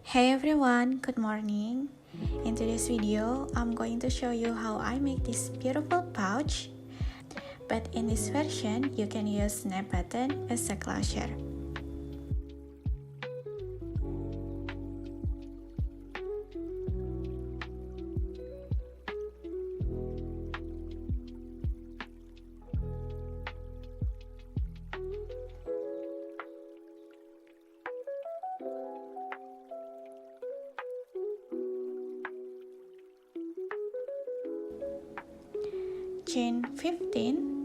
Hey everyone, good morning. In today's video, I'm going to show you how I make this beautiful pouch. But in this version, you can use snap button as a closure. Chain 15.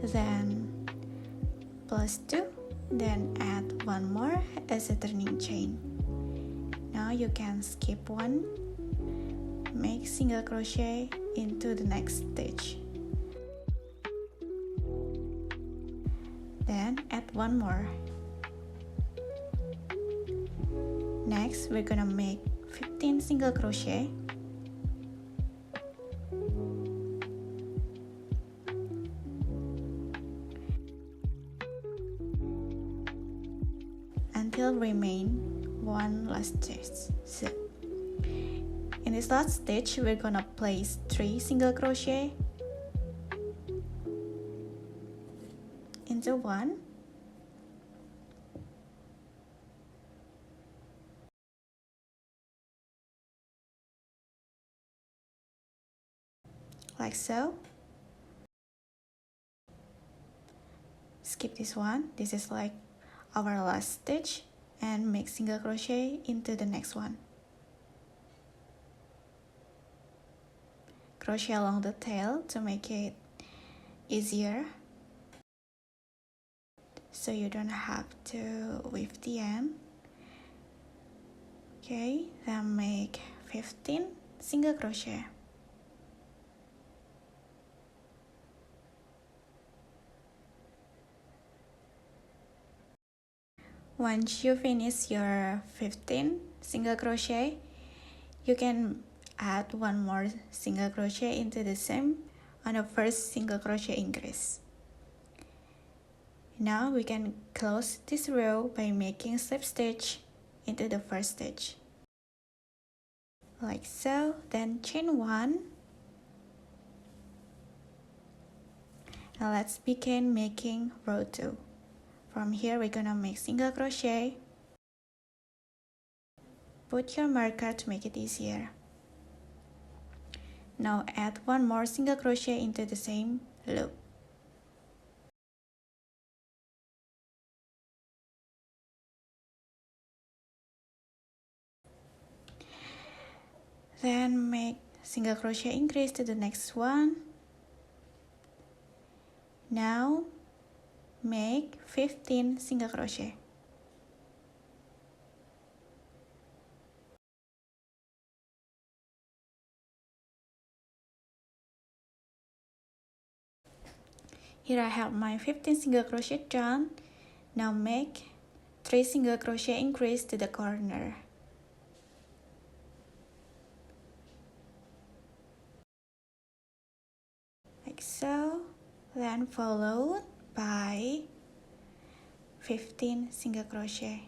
Then plus 2, then add one more as a turning chain. Now you can skip one, make single crochet into the next stitch. Then add one more. Next, we're gonna make 15 single crochet. Until remain one last stitch. So, in this last stitch, we're gonna place 3 single crochet into one, like so. Skip this one. This is like our last stitch, and make single crochet into the next one. Crochet along the tail to make it easier, so you don't have to weave the end. Okay, then make 15 single crochet. Once you finish your 15 single crochet, you can add one more single crochet into the same on the first single crochet increase. Now we can close this row by making slip stitch into the first stitch, like so. Then chain 1. Now let's begin making row 2. From here, we're gonna make single crochet. Put your marker to make it easier. Now add one more single crochet into the same loop. Then make single crochet increase to the next one. Now make 15 single crochet. Here I have my 15 single crochet done. Now make 3 single crochet increase to the corner. Like so. Then followed by 15 single crochet.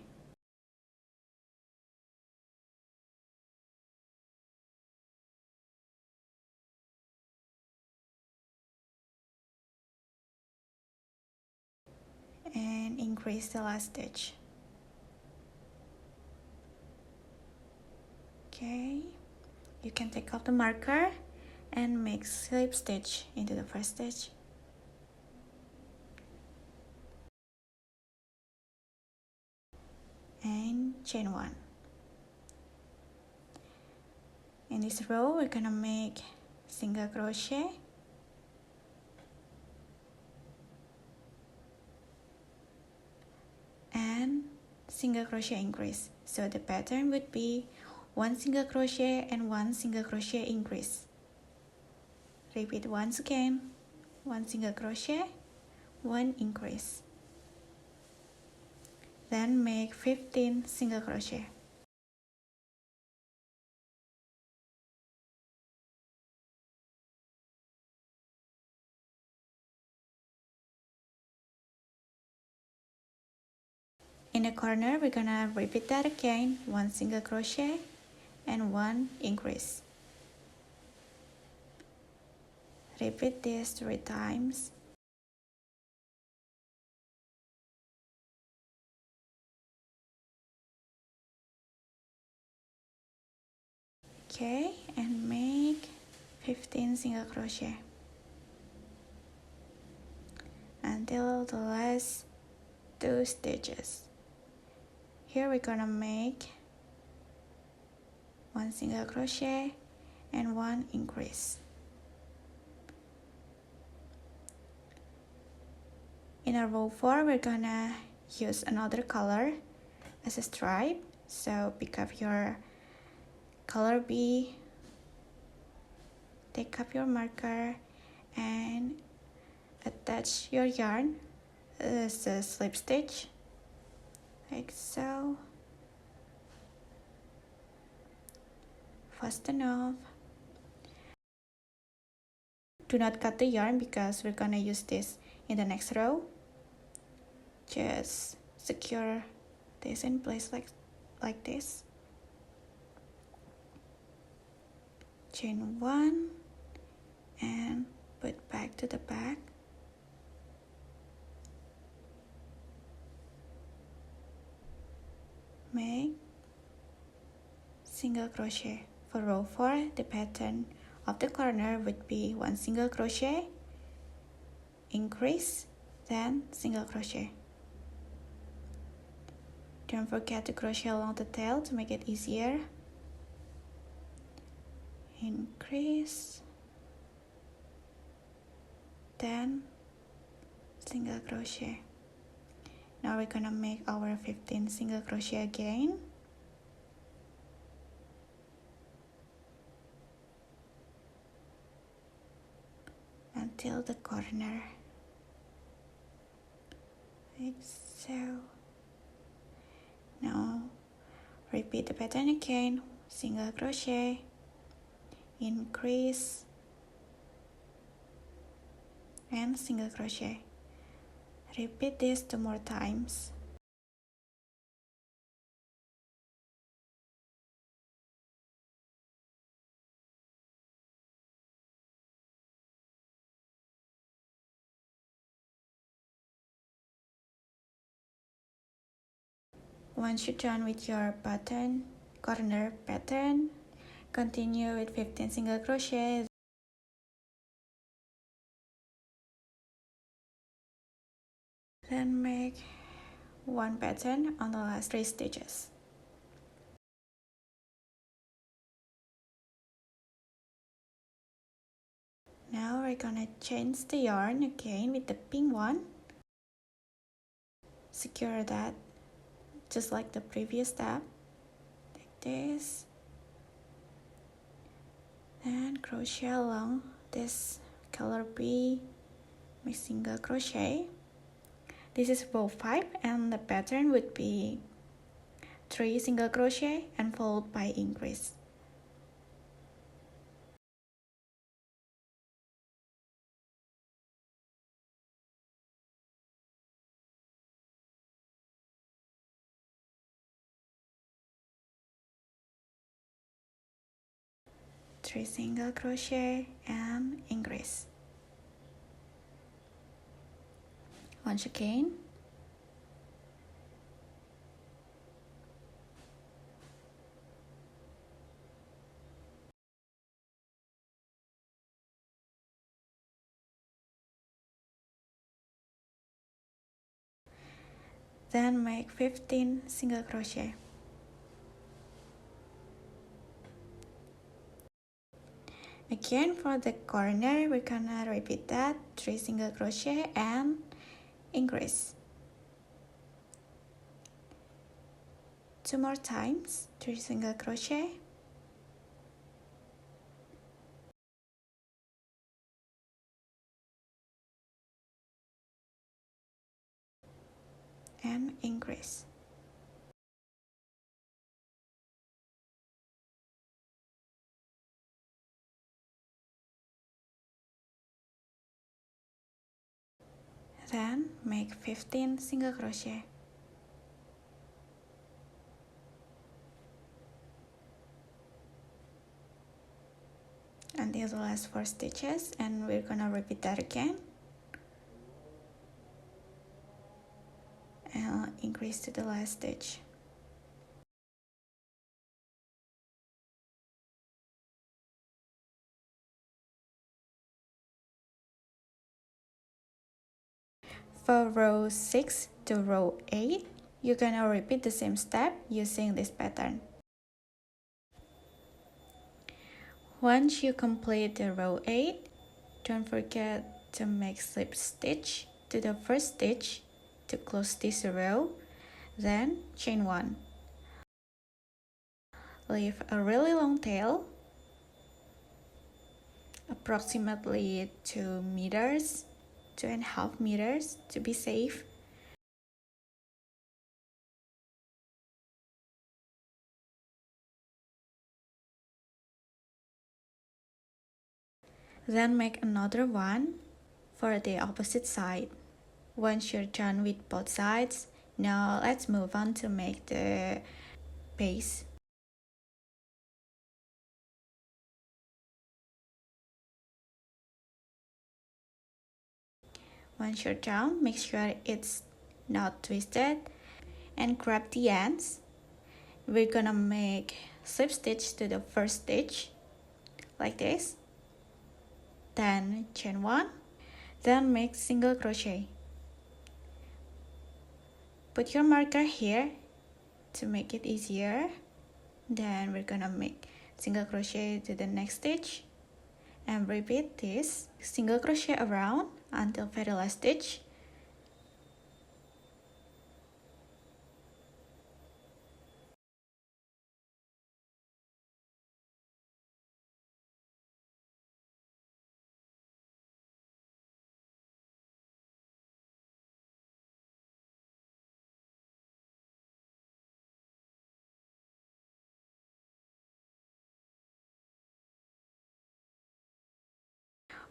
And increase the last stitch. Okay, you can take off the marker and make slip stitch into the first stitch. And chain 1. In this row, we're gonna make single crochet, and single crochet increase. So the pattern would be 1 single crochet and 1 single crochet increase. Repeat once again, 1 single crochet, 1 increase. Then make 15 single crochet. In the corner, we're gonna repeat that again, 1 single crochet and 1 increase. Repeat this 3 times. Okay, and make 15 single crochet until the last 2 stitches. Here we're gonna make 1 single crochet and 1 increase. In a row 4, we're gonna use another color as a stripe. So pick up your color B, take up your marker, and attach your yarn as a slip stitch, like so. Fasten off. Do not cut the yarn because we're gonna use this in the next row. Just secure this in place like this. Chain 1 and put back to the back. Make single crochet. For row 4, the pattern of the corner would be 1 single crochet, increase, then single crochet. Don't forget to crochet along the tail to make it easier. Increase, then single crochet. Now we're gonna make our 15 single crochet again. Until the corner, like so. Now repeat the pattern again, single crochet, increase, and single crochet. Repeat this 2 more times. Once you're done with your corner pattern, continue with 15 single crochet. Then make 1 pattern on the last 3 stitches. Now we're gonna change the yarn again with the pink one. Secure that just like the previous step, like this, and crochet along this color B, make single crochet. This is row 5 and the pattern would be 3 single crochet and followed by increase. Three single crochet and increase. Once again, then make 15 single crochet. Again, for the corner, we're gonna repeat that 3 single crochet and increase. 2 more times, 3 single crochet, and increase. Then make 15 single crochet. until the last 4 stitches, and we're gonna repeat that again and increase to the last stitch. For row 6 to row 8, you're gonna repeat the same step using this pattern. Once you complete the row 8, don't forget to make slip stitch to the first stitch to close this row, then chain 1. Leave a really long tail, approximately 2 meters, 2.5 meters to be safe. Then make another one for the opposite side. Once you're done with both sides, now let's move on to make the base. Once you're done, make sure it's not twisted and grab the ends. We're gonna make slip stitch to the first stitch like this, then chain 1, then make single crochet. Put your marker here to make it easier. Then we're gonna make single crochet to the next stitch and repeat this single crochet around until very last stitch.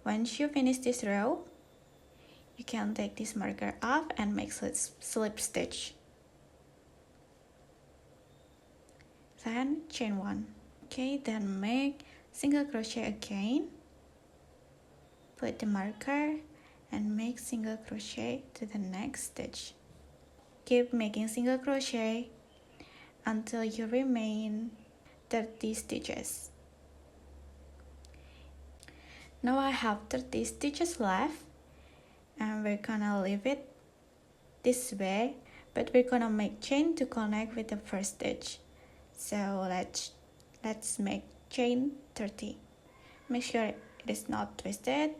Once you finish this row, you can take this marker off and make slip stitch. Then chain 1. Okay, then make single crochet again. Put the marker and make single crochet to the next stitch. Keep making single crochet until you remain 30 stitches. Now I have 30 stitches left, and we're gonna leave it this way, but we're gonna make chain to connect with the first stitch. So let's make chain 30. Make sure it is not twisted,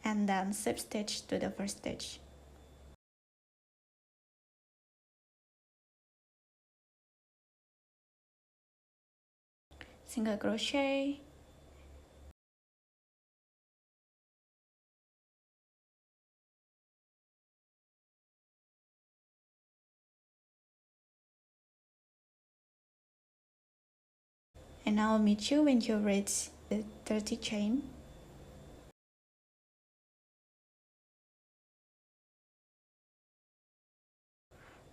and then slip stitch to the first stitch. Single crochet, and I'll meet you when you reach the 30 chain.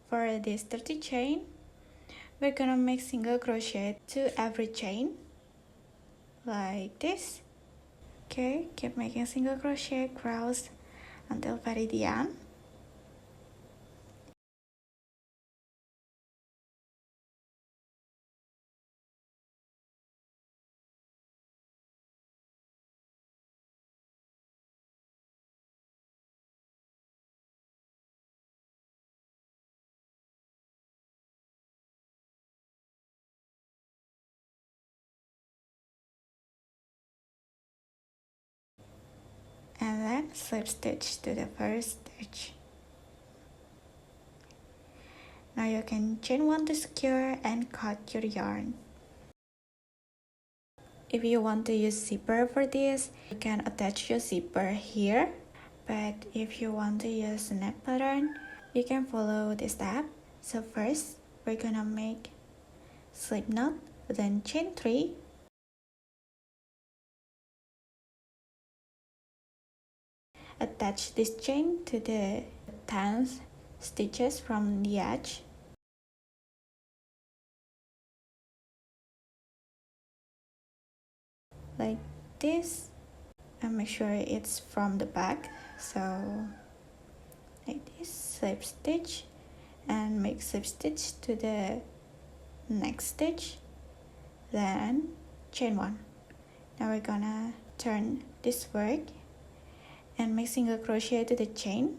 For this 30 chain, we're gonna make single crochet to every chain like this. Okay, keep making single crochet across until very the end. And then slip stitch to the first stitch. Now you can chain 1 to secure and cut your yarn. If you want to use zipper for this, you can attach your zipper here. But if you want to use snap pattern, you can follow this step. So first, we're gonna make slip knot, then chain 3. Attach this chain to the 10th stitches from the edge. Like this. and make sure it's from the back. So like this, slip stitch and make slip stitch to the next stitch, then chain one. Now we're gonna turn this work and make single crochet to the chain.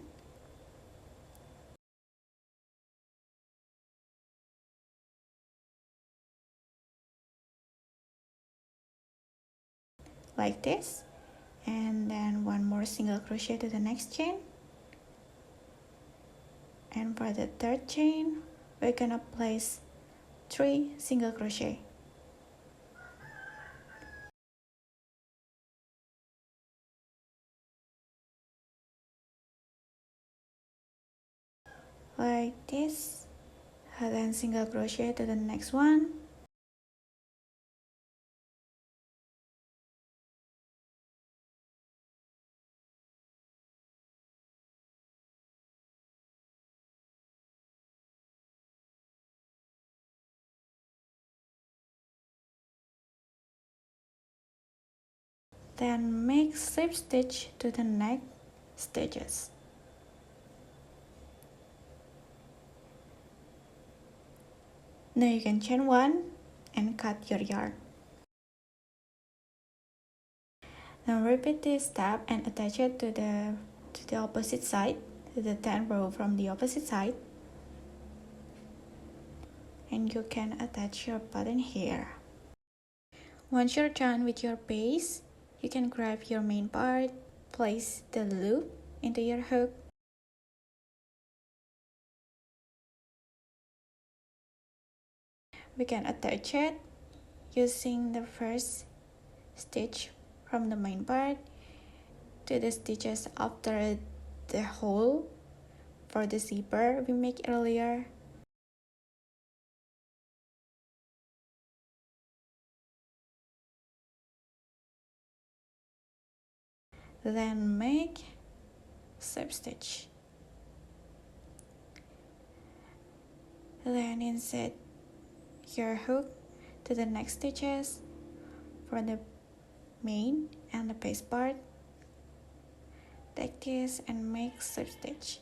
Like this, and then one more single crochet to the next chain. And for the third chain, we're gonna place 3 single crochet. Like this, and then single crochet to the next one. Then make slip stitch to the next stitches. Now you can chain one and cut your yarn. Now repeat this step and attach it to the opposite side, to the 10th row from the opposite side. And you can attach your pattern here. Once you're done with your base, you can grab your main part, place the loop into your hook, we can attach it using the first stitch from the main part to the stitches after the hole for the zipper we made earlier. Then make slip stitch. Then insert your hook to the next stitches for the main and the base part. Take this and make slip stitch.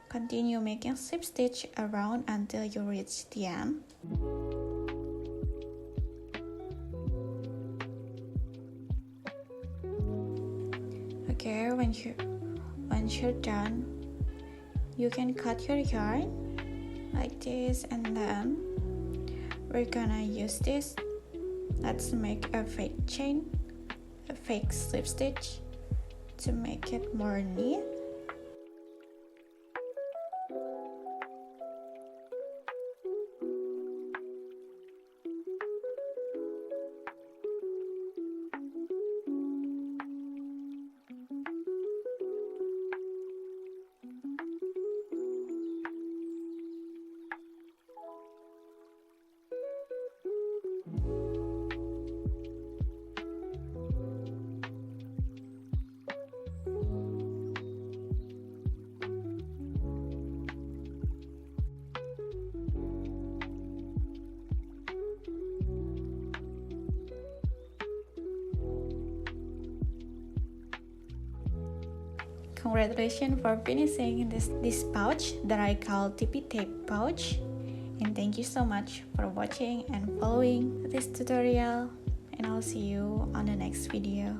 Continue making slip stitch around until you reach the end. Okay, once you're done, you can cut your yarn like this, and then we're gonna use this. Let's make a fake chain, a fake slip stitch to make it more neat. Congratulations for finishing this pouch that I call tippy-tape pouch, and thank you so much for watching and following this tutorial, and I'll see you on the next video.